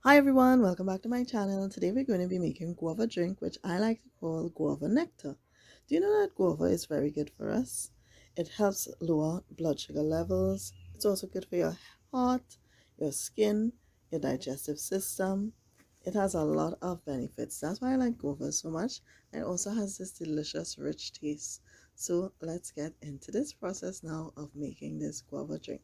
Hi everyone, welcome back to my channel. Today we're going to be making guava drink, which I like to call guava nectar. Do you know that guava is very good for us? It helps lower blood sugar levels. It's also good for your heart, your skin, your digestive system. It has a lot of benefits. That's why I like guava so much. And it also has this delicious rich taste. So let's get into this process now of making this guava drink.